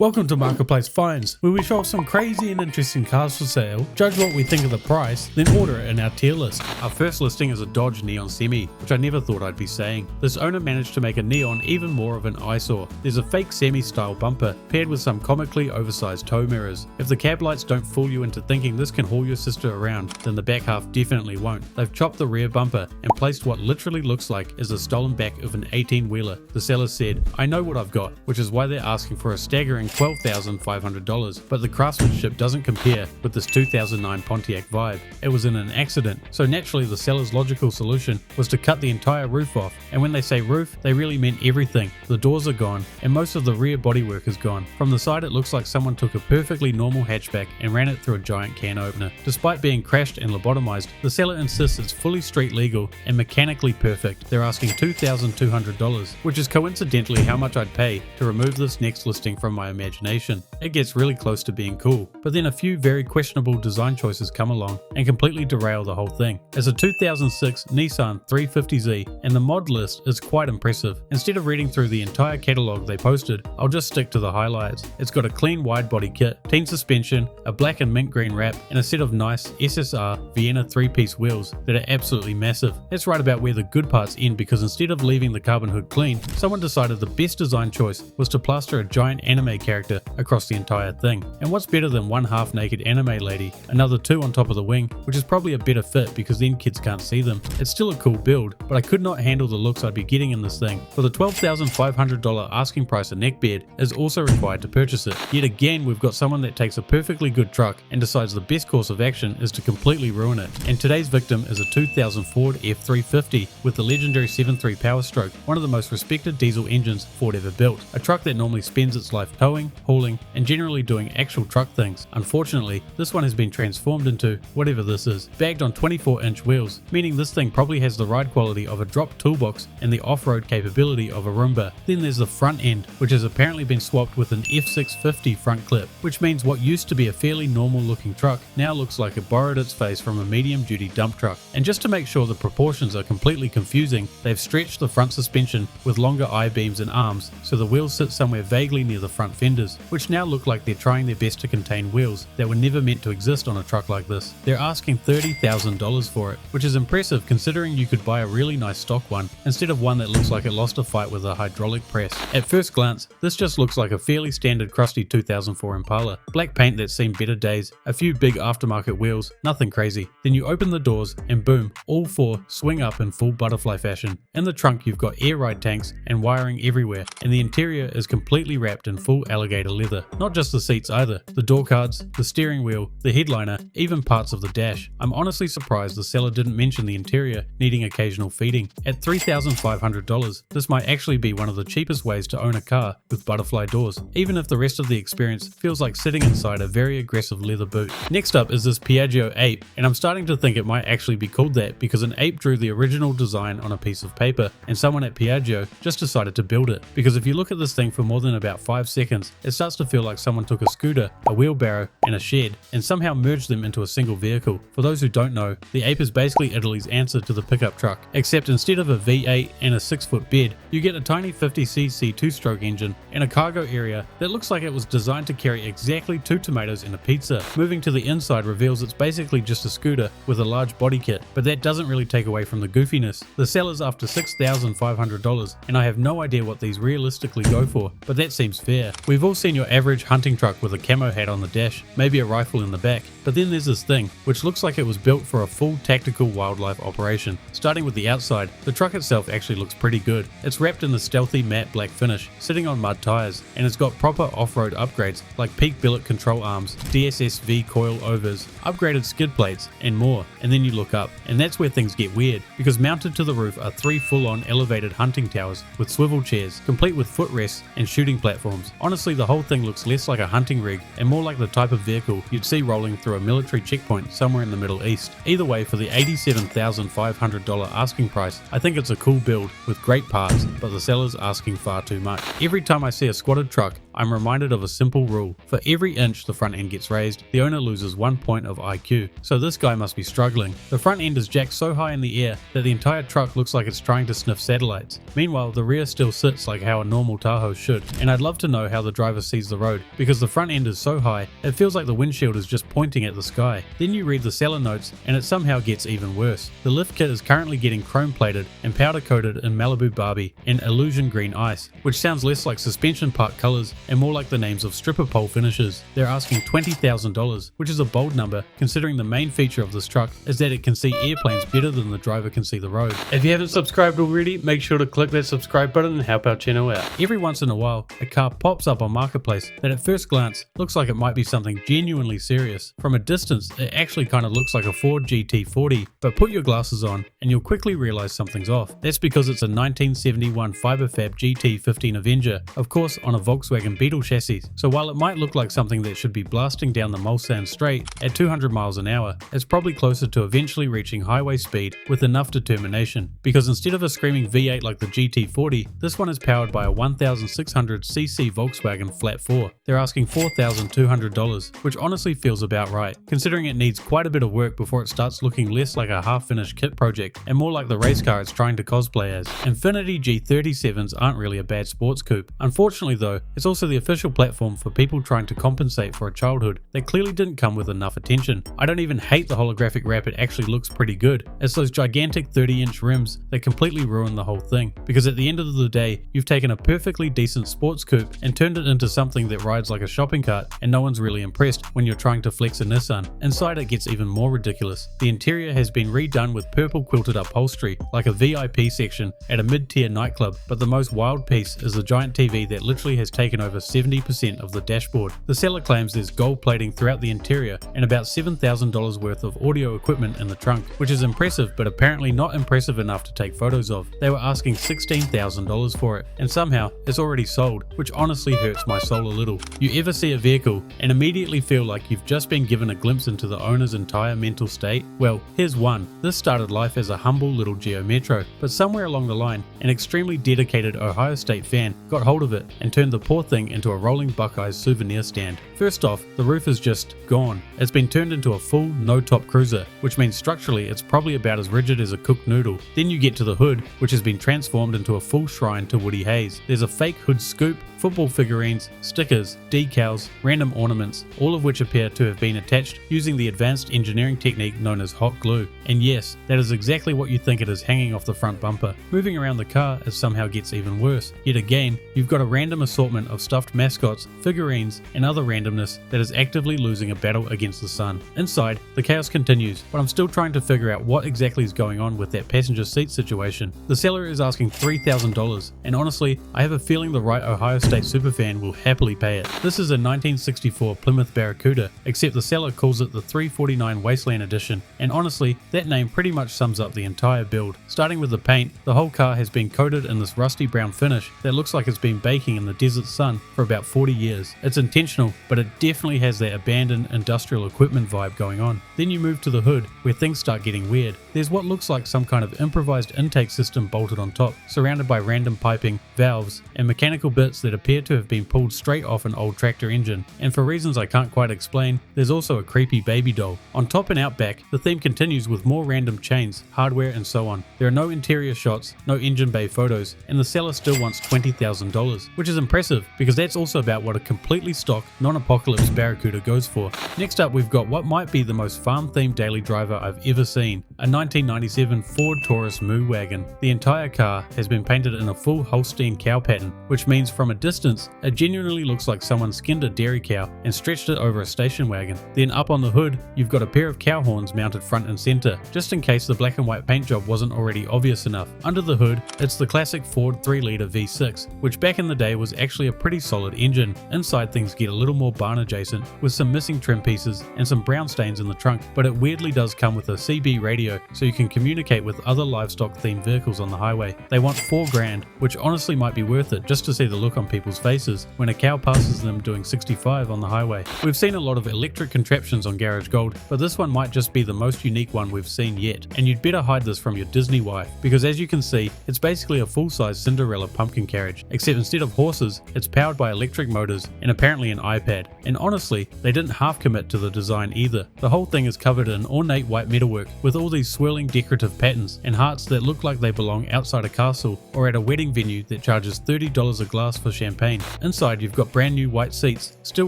Welcome to Marketplace Finds, where we show off some crazy and interesting cars for sale, judge what we think of the price, then order it in our tier list. Our first listing is a Dodge Neon Semi, which I never thought I'd be saying. This owner managed to make a Neon even more of an eyesore. There's a fake Semi-style bumper, paired with some comically oversized tow mirrors. If the cab lights don't fool you into thinking this can haul your sister around, then the back half definitely won't. They've chopped the rear bumper and placed what literally looks like is the stolen back of an 18-wheeler. The seller said, "I know what I've got," which is why they're asking for a staggering $12,500, but the craftsmanship doesn't compare with this 2009 Pontiac Vibe. It was in an accident, so naturally the seller's logical solution was to cut the entire roof off, and when they say roof, they really meant everything. The doors are gone, and most of the rear bodywork is gone. From the side it looks like someone took a perfectly normal hatchback and ran it through a giant can opener. Despite being crashed and lobotomized, the seller insists it's fully street legal and mechanically perfect. They're asking $2,200, which is coincidentally how much I'd pay to remove this next listing from my imagination. It gets really close to being cool, but then a few very questionable design choices come along and completely derail the whole thing. It's a 2006 Nissan 350Z, and the mod list is quite impressive. Instead of reading through the entire catalogue they posted, I'll just stick to the highlights. It's got a clean wide body kit, teen suspension, a black and mint green wrap, and a set of nice SSR Vienna 3-piece wheels that are absolutely massive. That's right about where the good parts end, because instead of leaving the carbon hood clean, someone decided the best design choice was to plaster a giant anime character across the entire thing. And what's better than one half naked anime lady, another two on top of the wing, which is probably a better fit because then kids can't see them. It's still a cool build, but I could not handle the looks I'd be getting in this thing. For the $12,500 asking price, a neckbeard is also required to purchase it. Yet again, we've got someone that takes a perfectly good truck and decides the best course of action is to completely ruin it. And today's victim is a 2000 Ford F350 with the legendary 7.3 Power Stroke, one of the most respected diesel engines Ford ever built. A truck that normally spends its life towing, hauling, and generally doing actual truck things. Unfortunately, this one has been transformed into whatever this is, bagged on 24-inch wheels, meaning this thing probably has the ride quality of a drop toolbox and the off-road capability of a Roomba. Then there's the front end, which has apparently been swapped with an F650 front clip, which means what used to be a fairly normal looking truck now looks like it borrowed its face from a medium-duty dump truck. And just to make sure the proportions are completely confusing, they've stretched the front suspension with longer I-beams and arms, so the wheels sit somewhere vaguely near the front fenders, which now look like they're trying their best to contain wheels that were never meant to exist on a truck like this. They're asking $30,000 for it, which is impressive considering you could buy a really nice stock one instead of one that looks like it lost a fight with a hydraulic press. At first glance, this just looks like a fairly standard crusty 2004 Impala. Black paint that's seen better days, a few big aftermarket wheels, nothing crazy. Then you open the doors and boom, all four swing up in full butterfly fashion. In the trunk you've got air ride tanks and wiring everywhere, and the interior is completely wrapped in full alligator leather. Not just the seats either, the door cards, the steering wheel, the headliner, even parts of the dash. I'm honestly surprised the seller didn't mention the interior needing occasional feeding. At $3,500, this might actually be one of the cheapest ways to own a car with butterfly doors, even if the rest of the experience feels like sitting inside a very aggressive leather boot. Next up is this Pio Ape, and I'm starting to think it might actually be called that because an ape drew the original design on a piece of paper and someone at Piaggio just decided to build it. Because if you look at this thing for more than about 5 seconds, it starts to feel like someone took a scooter, a wheelbarrow, and a shed, and somehow merged them into a single vehicle. For those who don't know, the Ape is basically Italy's answer to the pickup truck, except instead of a V8 and a 6-foot bed, you get a tiny 50cc 2-stroke engine and a cargo area that looks like it was designed to carry exactly 2 tomatoes and a pizza. Moving to the inside reveals it's basically just a scooter with a large body kit, but that doesn't really take away from the goofiness. The seller's after $6,500, and I have no idea what these realistically go for, but that seems fair. We've all seen your average hunting truck with a camo hat on the dash, maybe a rifle in the back, but then there's this thing, which looks like it was built for a full tactical wildlife operation. Starting with the outside, the truck itself actually looks pretty good. It's wrapped in the stealthy matte black finish, sitting on mud tires, and it's got proper off-road upgrades like peak billet control arms, DSSV coil overs, upgraded skid plates, and more. And then you look up, and that's where things get weird, because mounted to the roof are 3 full-on elevated hunting towers with swivel chairs, complete with footrests and shooting platforms. Honestly, the whole thing looks less like a hunting rig and more like the type of vehicle you'd see rolling through a military checkpoint somewhere in the Middle East. Either way, for the $87,500 asking price, I think it's a cool build with great parts, but the seller's asking far too much. Every time I see a squatted truck, I'm reminded of a simple rule. For every inch the front end gets raised, the owner loses 1 point of IQ. So this guy must be struggling. The front end is jacked so high in the air that the entire truck looks like it's trying to sniff satellites. Meanwhile, the rear still sits like how a normal Tahoe should, and I'd love to know how the the driver sees the road, because the front end is so high it feels like the windshield is just pointing at the sky. Then you read the seller notes and it somehow gets even worse. The lift kit is currently getting chrome plated and powder coated in Malibu Barbie and Illusion Green Ice, which sounds less like suspension park colors and more like the names of stripper pole finishes. They're asking $20,000, which is a bold number considering the main feature of this truck is that it can see airplanes better than the driver can see the road. If you haven't subscribed already, make sure to click that subscribe button and help our channel out. Every once in a while, a car pops up on Marketplace that at first glance looks like it might be something genuinely serious. From a distance, it actually kind of looks like a Ford GT40, but put your glasses on and you'll quickly realize something's off. That's because it's a 1971 Fiberfab GT15 Avenger, of course on a Volkswagen Beetle chassis. So while it might look like something that should be blasting down the Mulsanne Straight at 200 miles an hour, it's probably closer to eventually reaching highway speed with enough determination. Because instead of a screaming V8 like the GT40, this one is powered by a 1600cc Volkswagen Flat 4. They're asking $4,200, which honestly feels about right, considering it needs quite a bit of work before it starts looking less like a half-finished kit project and more like the race car it's trying to cosplay as. Infiniti G37s aren't really a bad sports coupe. Unfortunately though, it's also the official platform for people trying to compensate for a childhood that clearly didn't come with enough attention. I don't even hate the holographic wrap, it actually looks pretty good. It's those gigantic 30-inch rims that completely ruin the whole thing, because at the end of the day, you've taken a perfectly decent sports coupe and turned it into something that rides like a shopping cart and no one's really impressed when you're trying to flex a Nissan. Inside it gets even more ridiculous. The interior has been redone with purple quilted upholstery like a VIP section at a mid-tier nightclub, but the most wild piece is the giant TV that literally has taken over 70% of the dashboard. The seller claims there's gold plating throughout the interior and about $7,000 worth of audio equipment in the trunk, which is impressive but apparently not impressive enough to take photos of. They were asking $16,000 for it, and somehow it's already sold, which honestly hurts my soul a little. You ever see a vehicle and immediately feel like you've just been given a glimpse into the owner's entire mental state? Well, here's one. This started life as a humble little Geo Metro, but somewhere along the line, an extremely dedicated Ohio State fan got hold of it and turned the poor thing into a rolling Buckeyes souvenir stand. First off, the roof is just gone. It's been turned into a full no-top cruiser, which means structurally it's probably about as rigid as a cooked noodle. Then you get to the hood, which has been transformed into a full shrine to Woody Haze. There's a fake hood scoop, football figurines, stickers, decals, random ornaments, all of which appear to have been attached using the advanced engineering technique known as hot glue. And yes, that is exactly what you think it is hanging off the front bumper. Moving around the car, it somehow gets even worse. Yet again, you've got a random assortment of stuffed mascots, figurines, and other randomness that is actively losing a battle against the sun. Inside, the chaos continues, but I'm still trying to figure out what exactly is going on with that passenger seat situation. The seller is asking $3,000, and honestly, I have a feeling the right Ohio State superfan will happily pay it. This is a 1964 Plymouth Barracuda, except the seller calls it the 349 Wasteland Edition, and honestly, that name pretty much sums up the entire build. Starting with the paint, the whole car has been coated in this rusty brown finish that looks like it's been baking in the desert sun for about 40 years. It's intentional, but it definitely has that abandoned industrial equipment vibe going on. Then you move to the hood, where things start getting weird. There's what looks like some kind of improvised intake system bolted on top, surrounded by random piping, valves, and mechanical bits that appear to have been pulled straight off an old tractor engine. And for reasons I can't quite explain, there's also a creepy baby doll. On top and out back, the theme continues with more random chains, hardware, and so on. There are no interior shots, no engine bay photos, and the seller still wants $20,000, which is impressive because that's also about what a completely stock, non-apocalypse Barracuda goes for. Next up, we've got what might be the most farm-themed daily driver I've ever seen, a 1997 Ford Taurus Moo wagon. The entire car has been painted in a full Holstein cow pattern, which means from a distance, it genuinely looks like someone skinned a dairy cow and stretched it over a station wagon. Then up on the hood, you've got a pair of cow horns mounted front and center, just in case the black and white paint job wasn't already obvious enough. Under the hood, it's the classic Ford 3-litre V6, which back in the day was actually a pretty solid engine. Inside things get a little more barn adjacent, with some missing trim pieces and some brown stains in the trunk, but it weirdly does come with a CB radio so you can communicate with other livestock themed vehicles on the highway. They want $4,000, which honestly might be worth it just to see the look on people's faces when a cow passes them doing 65 on the highway. We've seen a lot of electric contraptions on Garage Gold, but this one might just be the most unique one we've seen yet, and you'd better hide this from your Disney wife, because as you can see, it's basically a full-size Cinderella pumpkin carriage, except instead of horses, it's powered by electric motors and apparently an iPad. And honestly, they didn't half commit to the design either. The whole thing is covered in ornate white metalwork with all these these swirling decorative patterns and hearts that look like they belong outside a castle or at a wedding venue that charges $30 a glass for champagne. Inside you've got brand new white seats, still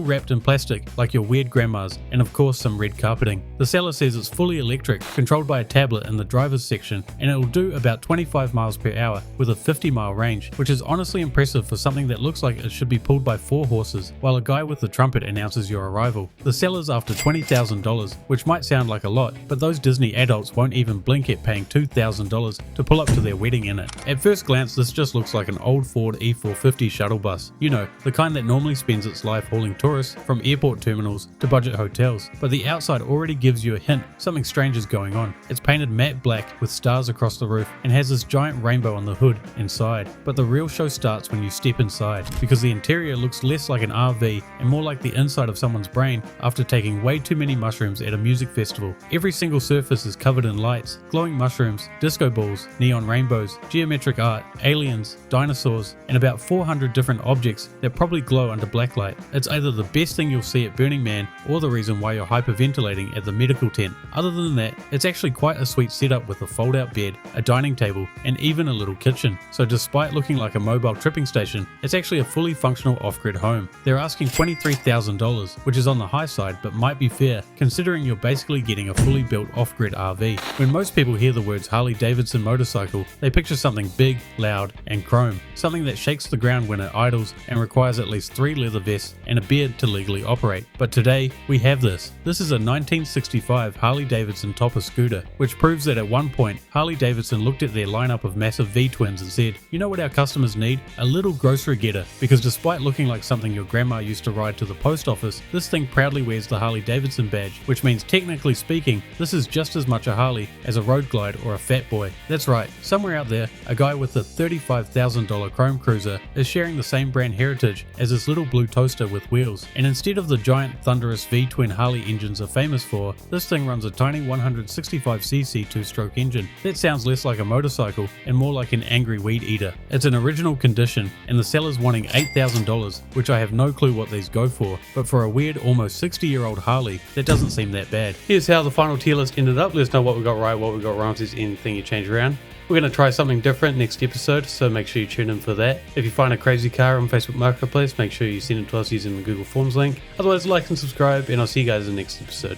wrapped in plastic like your weird grandma's, and of course some red carpeting. The seller says it's fully electric, controlled by a tablet in the driver's section, and it will do about 25 miles per hour with a 50-mile range, which is honestly impressive for something that looks like it should be pulled by 4 horses, while a guy with the trumpet announces your arrival. The seller's after $20,000, which might sound like a lot, but those Disney adults won't even blink at paying $2,000 to pull up to their wedding in it. At first glance, this just looks like an old Ford E450 shuttle bus. You know, the kind that normally spends its life hauling tourists from airport terminals to budget hotels. But the outside already gives you a hint something strange is going on. It's painted matte black with stars across the roof and has this giant rainbow on the hood and side. But the real show starts when you step inside, because the interior looks less like an RV and more like the inside of someone's brain after taking way too many mushrooms at a music festival. Every single surface is covered in lights, glowing mushrooms, disco balls, neon rainbows, geometric art, aliens, dinosaurs, and about 400 different objects that probably glow under blacklight. It's either the best thing you'll see at Burning Man or the reason why you're hyperventilating at the medical tent. Other than that, it's actually quite a sweet setup with a fold-out bed, a dining table, and even a little kitchen. So despite looking like a mobile tripping station, it's actually a fully functional off-grid home. They're asking $23,000, which is on the high side but might be fair, considering you're basically getting a fully built off-grid RV. When most people hear the words Harley Davidson motorcycle, they picture something big, loud, and chrome. Something that shakes the ground when it idles and requires at least 3 leather vests and a beard to legally operate. But today, we have this. This is a 1965 Harley Davidson topper scooter, which proves that at one point, Harley Davidson looked at their lineup of massive V-twins and said, you know what our customers need? A little grocery getter, because despite looking like something your grandma used to ride to the post office, this thing proudly wears the Harley Davidson badge, which means technically speaking, this is just as much a Harley as a Road Glide or a Fat Boy. That's right, somewhere out there, a guy with a $35,000 Chrome Cruiser is sharing the same brand heritage as this little blue toaster with wheels, and instead of the giant thunderous V-twin Harley engines are famous for, this thing runs a tiny 165cc 2-stroke engine. That sounds less like a motorcycle and more like an angry weed eater. It's an original condition, and the seller's wanting $8,000, which I have no clue what these go for, but for a weird almost 60-year-old Harley, that doesn't seem that bad. Here's how the final tier list ended up. Let us know what we got right, what we got wrong, if there's anything you change around. We're going to try something different next episode, so make sure you tune in for that. If you find a crazy car on Facebook Marketplace, make sure you send it to us using the Google Forms link. Otherwise, like and subscribe, and I'll see you guys in the next episode.